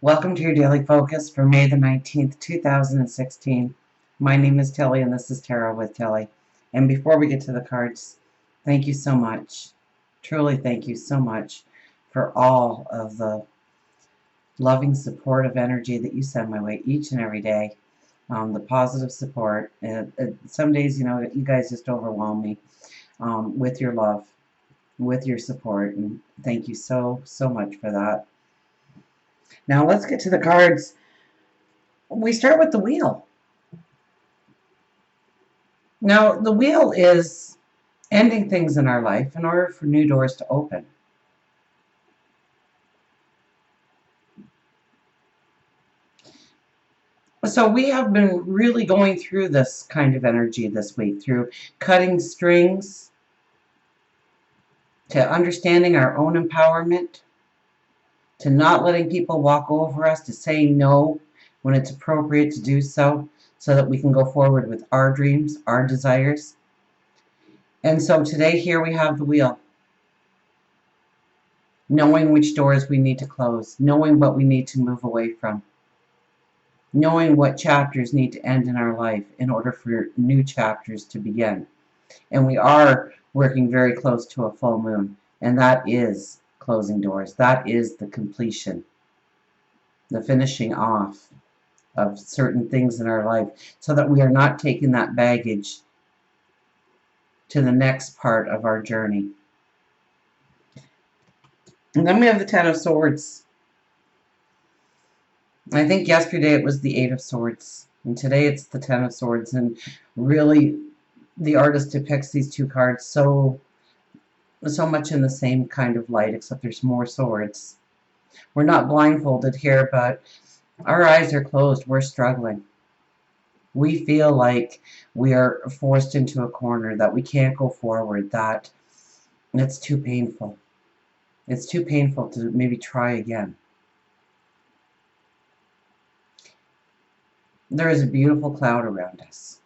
Welcome to your daily focus for May the 19th, 2016. My name is Tilly and this is Tarot with Tilly. And before we get to the cards, thank you so much. Truly thank you so much for all of the loving, supportive energy that you send my way each and every day. The positive support. Some days, you guys just overwhelm me with your love, with your support. And thank you so, so much for that. Now let's get to the cards. We start with the wheel. Now, the wheel is ending things in our life in order for new doors to open. So we have been really going through this kind of energy this week, through cutting strings, to understanding our own empowerment, to not letting people walk over us, to saying no when it's appropriate to do so that we can go forward with our dreams, our desires. And so today here we have the wheel. Knowing which doors we need to close, knowing what we need to move away from, knowing what chapters need to end in our life in order for new chapters to begin. And we are working very close to a full moon, and that is closing doors. That is the completion, the finishing off of certain things in our life, so that we are not taking that baggage to the next part of our journey. And then we have the Ten of Swords. I think yesterday it was the Eight of Swords, and today it's the Ten of Swords. And really, the artist depicts these two cards so much in the same kind of light, except there's more swords. We're not blindfolded here, but our eyes are closed. We're struggling. We feel like we are forced into a corner, that we can't go forward, that it's too painful. It's too painful to maybe try again. There is a beautiful cloud around us,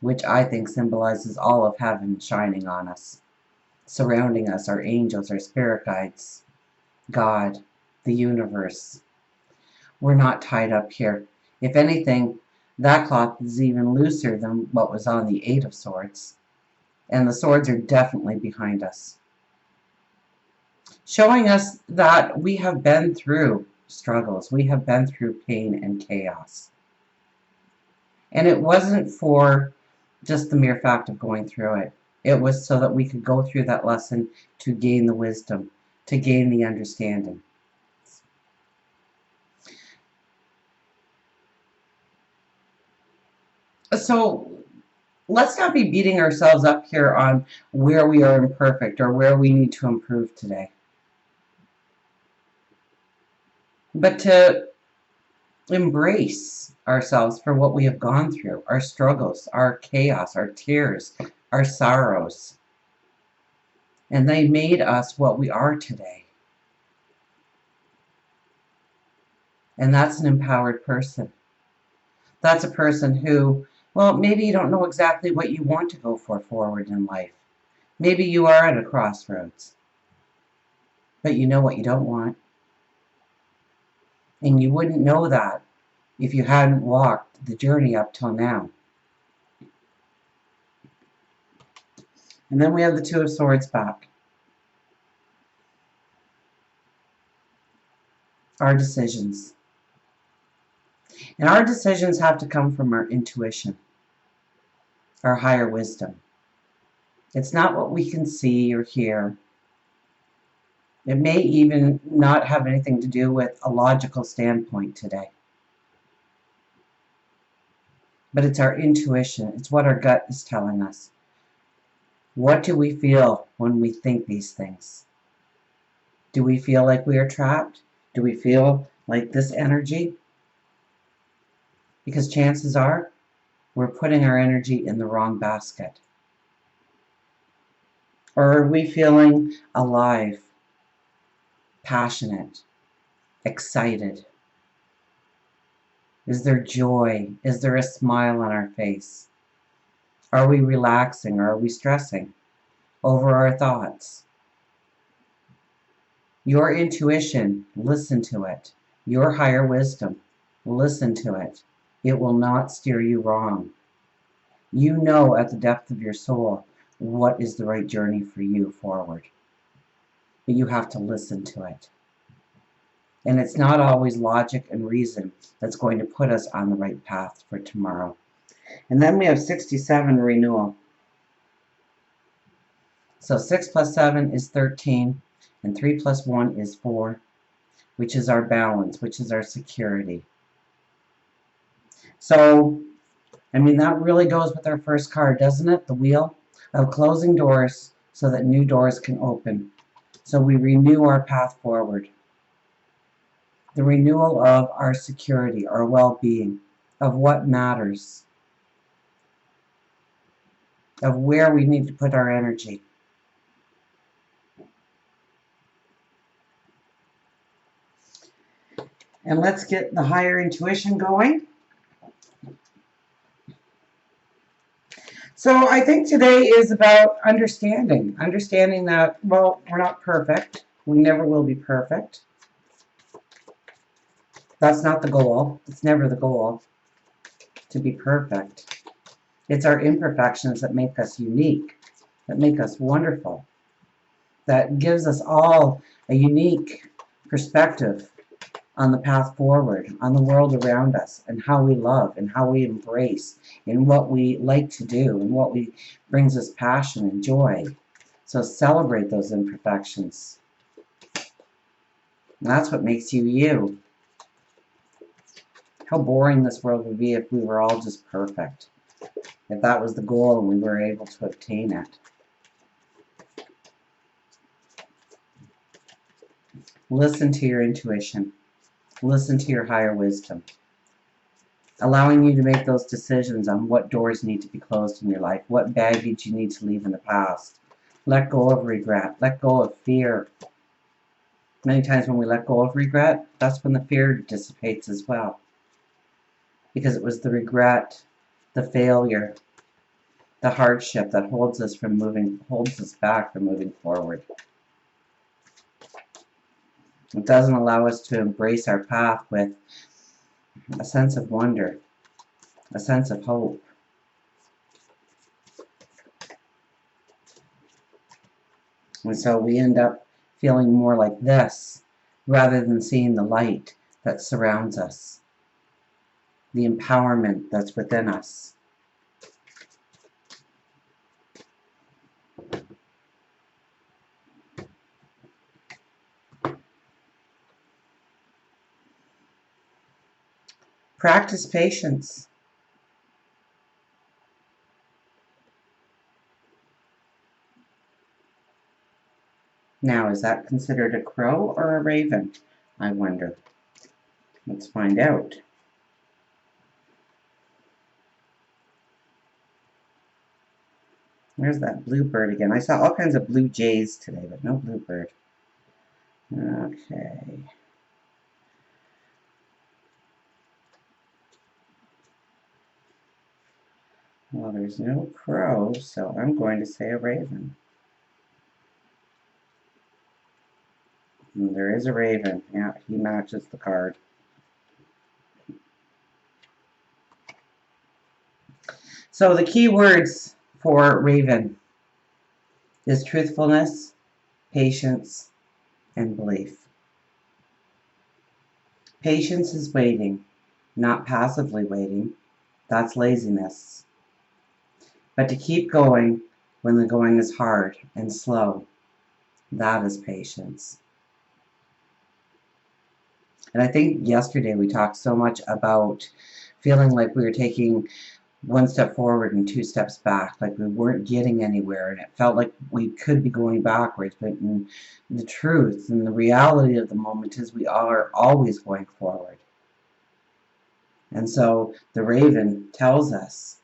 which I think symbolizes all of heaven shining on us, surrounding us, our angels, our spirit guides, God, the universe. We're not tied up here. If anything, that cloth is even looser than what was on the Eight of Swords, and the swords are definitely behind us, showing us that we have been through struggles, we have been through pain and chaos. And it wasn't for just the mere fact of going through it. It was so that we could go through that lesson to gain the wisdom, to gain the understanding. So let's not be beating ourselves up here on where we are imperfect or where we need to improve today, but to embrace ourselves for what we have gone through, our struggles, our chaos, our tears, our sorrows. And they made us what we are today. And that's an empowered person. That's a person who, well, maybe you don't know exactly what you want to go for forward in life. Maybe you are at a crossroads, but you know what you don't want. And you wouldn't know that if you hadn't walked the journey up till now. And then we have the Two of Swords back. Our decisions. And our decisions have to come from our intuition, our higher wisdom. It's not what we can see or hear. It may even not have anything to do with a logical standpoint today. But it's our intuition. It's what our gut is telling us. What do we feel when we think these things? Do we feel like we are trapped? Do we feel like this energy? Because chances are we're putting our energy in the wrong basket. Or are we feeling alive, passionate, excited? Is there joy? Is there a smile on our face? Are we relaxing or are we stressing over our thoughts? Your intuition, listen to it. your higher wisdom. Listen to it. It will not steer you wrong. You know at the depth of your soul what is the right journey for you forward. But you have to listen to it. And it's not always logic and reason that's going to put us on the right path for tomorrow. And then we have 67, renewal. So 6 plus 7 is 13, and 3 plus 1 is 4, which is our balance, which is our security. So, I mean, that really goes with our first card, doesn't it? The wheel of closing doors so that new doors can open. So we renew our path forward. The renewal of our security, our well-being, of what matters, of where we need to put our energy. And let's get the higher intuition going. So I think today is about understanding that, well, we're not perfect. We never will be perfect. That's not the goal. It's never the goal to be perfect. It's our imperfections that make us unique, that make us wonderful, that gives us all a unique perspective on the path forward, on the world around us, and how we love, and how we embrace, and what we like to do, and what brings us passion and joy. So celebrate those imperfections. And that's what makes you you. How boring this world would be if we were all just perfect. If that was the goal and we were able to obtain it. Listen to your intuition. Listen to your higher wisdom. Allowing you to make those decisions on what doors need to be closed in your life, what baggage you need to leave in the past. Let go of regret. Let go of fear. Many times when we let go of regret, that's when the fear dissipates as well. Because it was the regret, the failure, the hardship that holds us back from moving forward. It doesn't allow us to embrace our path with a sense of wonder, a sense of hope. And so we end up feeling more like this, rather than seeing the light that surrounds us, the empowerment that's within us. Practice patience. Now, is that considered a crow or a raven? I wonder. Let's find out. There's that bluebird again. I saw all kinds of blue jays today, but no bluebird. Okay. Well, there's no crow, so I'm going to say a raven. And there is a raven. Yeah, he matches the card. So the key words for raven is truthfulness, patience, and belief. Patience is waiting, not passively waiting. That's laziness. But to keep going when the going is hard and slow, that is patience. And I think yesterday we talked so much about feeling like we were taking one step forward and two steps back, like we weren't getting anywhere, and it felt like we could be going backwards. But in the truth and the reality of the moment is we are always going forward. And so the raven tells us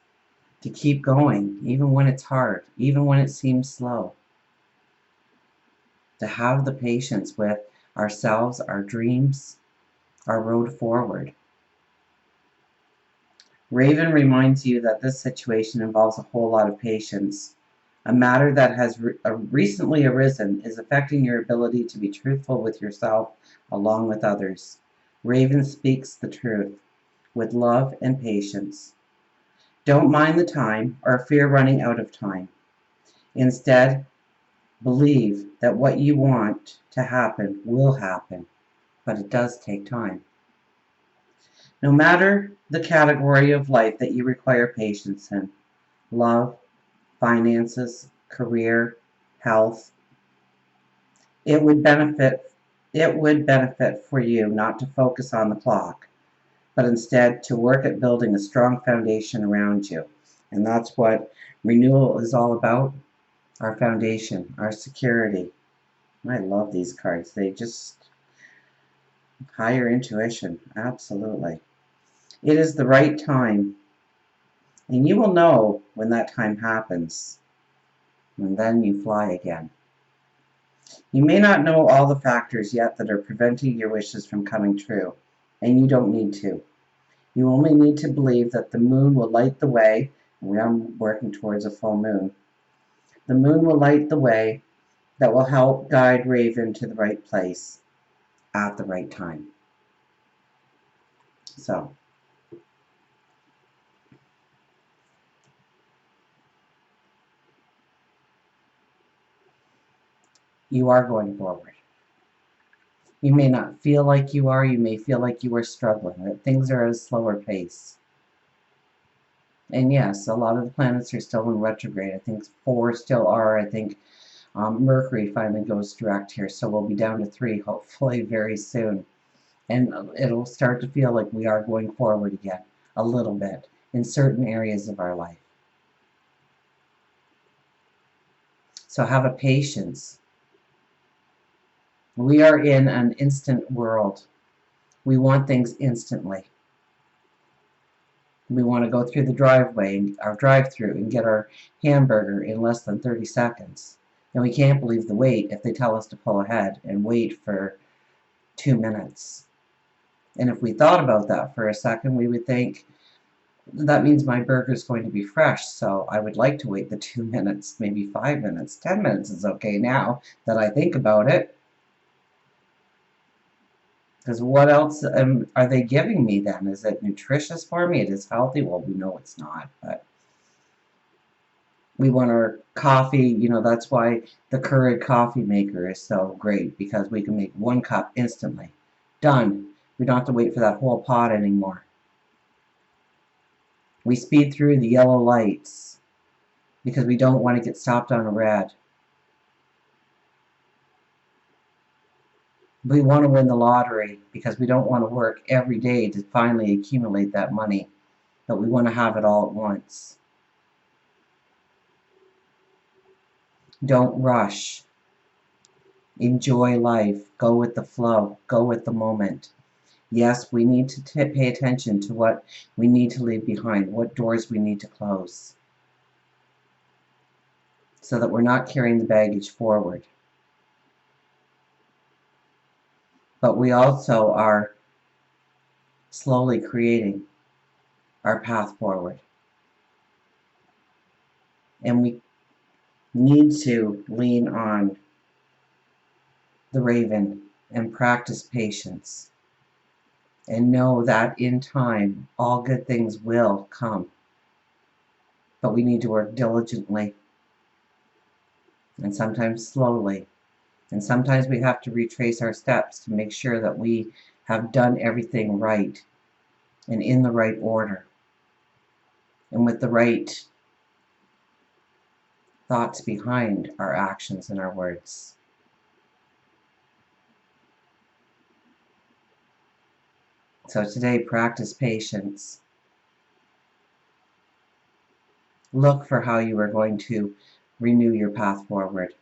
to keep going, even when it's hard, even when it seems slow. To have the patience with ourselves, our dreams, our road forward. Raven reminds you that this situation involves a whole lot of patience. A matter that has recently arisen is affecting your ability to be truthful with yourself along with others. Raven speaks the truth with love and patience. Don't mind the time or fear running out of time. Instead, believe that what you want to happen will happen, but it does take time. No matter the category of life that you require patience in, love, finances, career, health, it would benefit for you not to focus on the clock, but instead to work at building a strong foundation around you. And that's what renewal is all about, our foundation, our security. I love these cards. They just higher intuition, absolutely. It is the right time, and you will know when that time happens, and then you fly again. You may not know all the factors yet that are preventing your wishes from coming true, and you don't need to. You only need to believe that the moon will light the way. We are working towards a full moon. The moon will light the way that will help guide Raven to the right place at the right time. So, you are going forward. You may not feel like you are. You may feel like you are struggling, that things are at a slower pace. And yes, a lot of the planets are still in retrograde. I think 4 still are. I think Mercury finally goes direct here, so we'll be down to 3 hopefully very soon. And it'll start to feel like we are going forward again, a little bit, in certain areas of our life. So have a patience. We are in an instant world. We want things instantly. We want to go through the driveway, our drive-through, and get our hamburger in less than 30 seconds. And we can't believe the wait if they tell us to pull ahead and wait for 2 minutes. And if we thought about that for a second, we would think, that means my burger is going to be fresh, so I would like to wait the 2 minutes, maybe 5 minutes. 10 minutes is okay now that I think about it. Because what else are they giving me then? Is it nutritious for me? It is healthy? Well, we know it's not, but we want our coffee, that's why the Keurig coffee maker is so great, because we can make 1 cup instantly. Done. We don't have to wait for that whole pot anymore. We speed through the yellow lights because we don't want to get stopped on a red. We want to win the lottery because we don't want to work every day to finally accumulate that money, but we want to have it all at once. Don't rush. Enjoy life. Go with the flow. Go with the moment. Yes, we need to pay attention to what we need to leave behind, what doors we need to close, so that we're not carrying the baggage forward. But we also are slowly creating our path forward. And we need to lean on the Raven and practice patience and know that in time all good things will come. But we need to work diligently and sometimes slowly. And sometimes we have to retrace our steps to make sure that we have done everything right and in the right order and with the right thoughts behind our actions and our words. So today, practice patience. Look for how you are going to renew your path forward.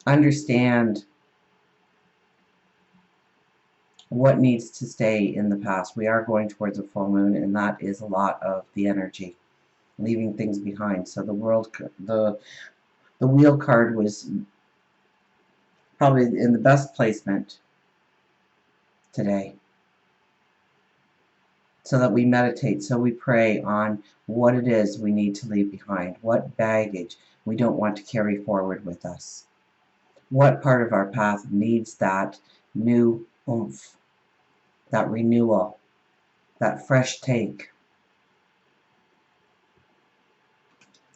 Understand what needs to stay in the past. We are going towards a full moon, and that is a lot of the energy, leaving things behind. So the wheel card was probably in the best placement today, so that we meditate, so we pray on what it is we need to leave behind, what baggage we don't want to carry forward with us, what part of our path needs that new oomph, that renewal, that fresh take.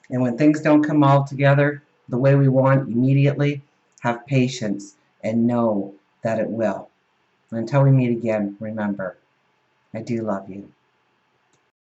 And when things don't come all together the way we want immediately, have patience and know that it will. Until we meet again, remember, I do love you.